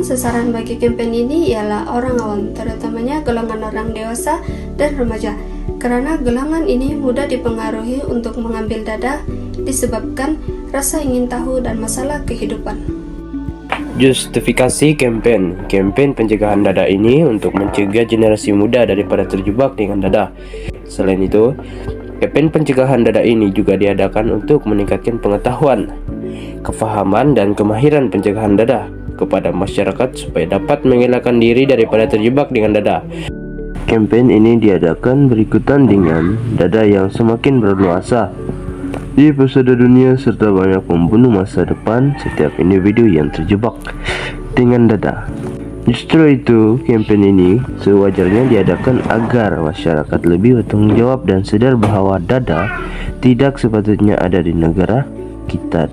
sasaran bagi kempen ini ialah orang awam, terutamanya golongan orang dewasa dan remaja, karena golongan ini mudah dipengaruhi untuk mengambil dadah disebabkan rasa ingin tahu dan masalah kehidupan. Justifikasi kempen pencegahan dadah ini untuk mencegah generasi muda daripada terjebak dengan dadah. Selain itu, kempen pencegahan dadah ini juga diadakan untuk meningkatkan pengetahuan, kefahaman dan kemahiran pencegahan dadah kepada masyarakat supaya dapat mengelakkan diri daripada terjebak dengan dadah. Kempen ini diadakan berikutan dengan dadah yang semakin berluasa di pesada dunia serta banyak membunuh masa depan setiap individu yang terjebak dengan dadah. Justru itu, kempen ini sewajarnya diadakan agar masyarakat lebih bertanggung jawab dan sadar bahawa dadah tidak sepatutnya ada di negara kita.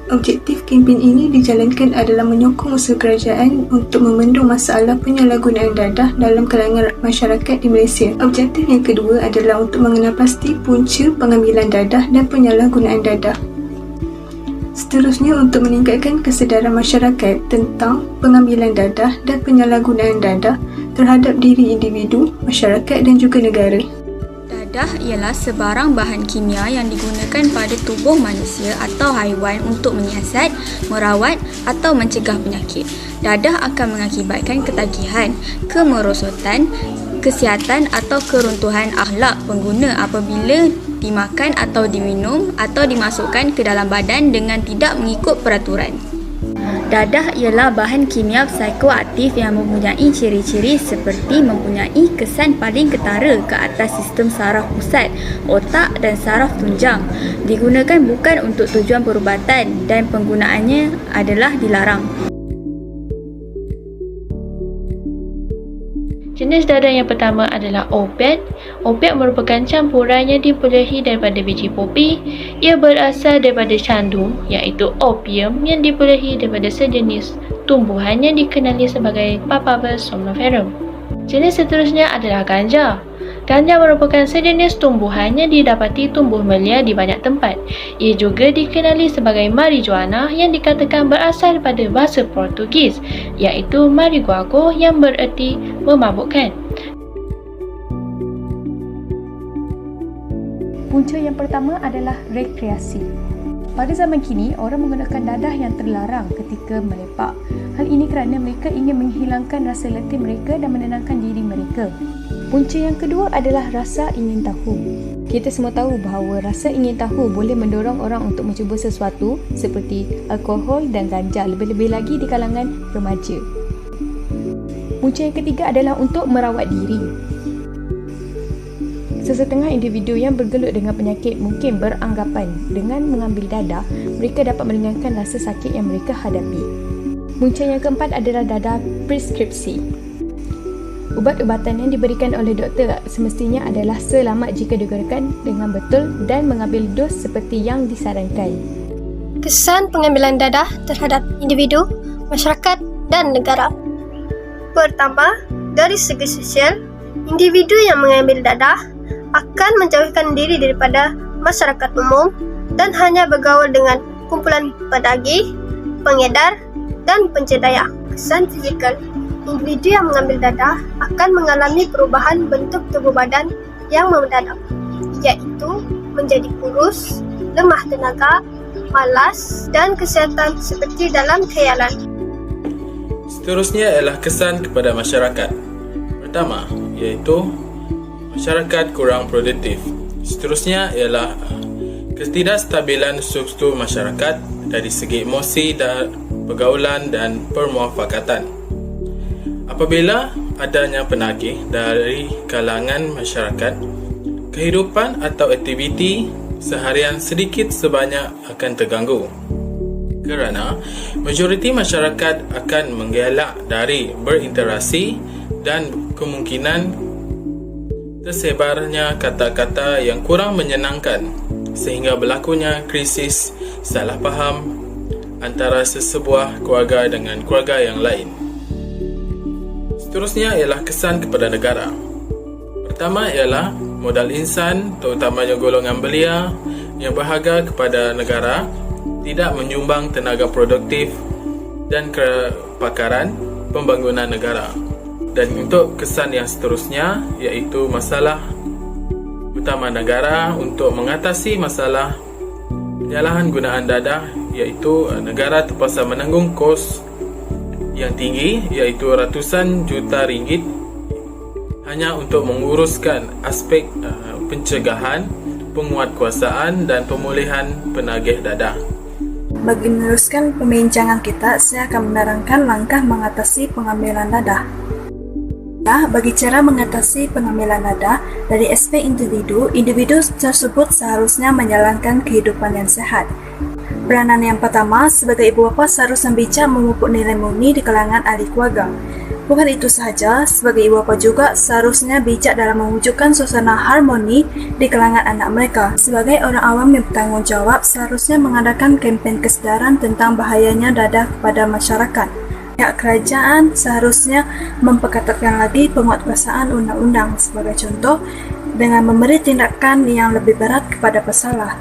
Objektif kempen ini dijalankan adalah menyokong usaha kerajaan untuk membendung masalah penyalahgunaan dadah dalam kalangan masyarakat di Malaysia. Objektif yang kedua adalah untuk mengenal pasti punca pengambilan dadah dan penyalahgunaan dadah. Seterusnya, untuk meningkatkan kesedaran masyarakat tentang pengambilan dadah dan penyalahgunaan dadah terhadap diri individu, masyarakat dan juga negara. Dadah ialah sebarang bahan kimia yang digunakan pada tubuh manusia atau haiwan untuk menyiasat, merawat atau mencegah penyakit. Dadah akan mengakibatkan ketagihan, kemerosotan, kesihatan atau keruntuhan akhlak pengguna apabila dimakan atau diminum atau dimasukkan ke dalam badan dengan tidak mengikut peraturan. Dadah ialah bahan kimia psikoaktif yang mempunyai ciri-ciri seperti mempunyai kesan paling ketara ke atas sistem saraf pusat, otak dan saraf tunjang. Digunakan bukan untuk tujuan perubatan dan penggunaannya adalah dilarang. Jenis dadah yang pertama adalah opiat. Opiat merupakan campuran yang diperolehi daripada biji popi. Ia berasal daripada candu, iaitu opium yang diperolehi daripada sejenis tumbuhan yang dikenali sebagai Papaver somniferum. Jenis seterusnya adalah ganja. Ganja merupakan sejenis tumbuhan yang didapati tumbuh melia di banyak tempat. Ia juga dikenali sebagai marijuana yang dikatakan berasal daripada bahasa Portugis, iaitu marihuago yang bererti memabukkan. Punca yang pertama adalah rekreasi. Pada zaman kini, orang menggunakan dadah yang terlarang ketika melepak. Hal ini kerana mereka ingin menghilangkan rasa letih mereka dan menenangkan diri mereka. Punca yang kedua adalah rasa ingin tahu. Kita semua tahu bahawa rasa ingin tahu boleh mendorong orang untuk mencuba sesuatu seperti alkohol dan ganja, lebih-lebih lagi di kalangan remaja. Punca yang ketiga adalah untuk merawat diri. Sesetengah individu yang bergelut dengan penyakit mungkin beranggapan dengan mengambil dadah, mereka dapat meringankan rasa sakit yang mereka hadapi. Punca yang keempat adalah dadah preskripsi. Ubat-ubatan yang diberikan oleh doktor semestinya adalah selamat jika digunakan dengan betul dan mengambil dos seperti yang disarankan. Kesan pengambilan dadah terhadap individu, masyarakat dan negara. Pertama, dari segi sosial, individu yang mengambil dadah akan menjauhkan diri daripada masyarakat umum dan hanya bergaul dengan kumpulan pedagih, pengedar dan pencedaya. Kesan fizikal, individu yang mengambil dadah akan mengalami perubahan bentuk tubuh badan yang mendadak, iaitu menjadi kurus, lemah tenaga, malas dan kesihatan seperti dalam khayalan. Seterusnya ialah kesan kepada masyarakat. Pertama, iaitu masyarakat kurang produktif. Seterusnya ialah ketidakstabilan struktur masyarakat dari segi emosi dan pergaulan dan permuafakatan. Apabila adanya penagih dari kalangan masyarakat, kehidupan atau aktiviti seharian sedikit sebanyak akan terganggu kerana majoriti masyarakat akan mengelak dari berinteraksi dan kemungkinan tersebarnya kata-kata yang kurang menyenangkan sehingga berlakunya krisis salah faham antara sesebuah keluarga dengan keluarga yang lain. Seterusnya ialah kesan kepada negara. Pertama ialah modal insan, terutamanya golongan belia yang berharga kepada negara, tidak menyumbang tenaga produktif dan kepakaran pembangunan negara. Dan untuk kesan yang seterusnya, iaitu masalah utama negara untuk mengatasi masalah penyalahgunaan dadah, iaitu negara terpaksa menanggung kos yang tinggi, iaitu ratusan juta ringgit hanya untuk menguruskan aspek pencegahan, penguatkuasaan dan pemulihan penagih dadah. Bagi meneruskan pembincangan kita, saya akan menerangkan langkah mengatasi pengambilan dadah. Bagi cara mengatasi pengambilan dadah dari aspek individu tersebut seharusnya menjalankan kehidupan yang sehat. Peranan yang pertama, sebagai ibu bapa seharusnya bijak memupuk nilai murni di kalangan ahli keluarga. Bukan itu sahaja, sebagai ibu bapa juga seharusnya bijak dalam mewujudkan suasana harmoni di kalangan anak mereka. Sebagai orang awam yang bertanggung jawab, seharusnya mengadakan kempen kesedaran tentang bahayanya dadah kepada masyarakat. Pihak kerajaan seharusnya memperketatkan lagi penguatkuasaan undang-undang, sebagai contoh dengan memberi tindakan yang lebih berat kepada pesalah.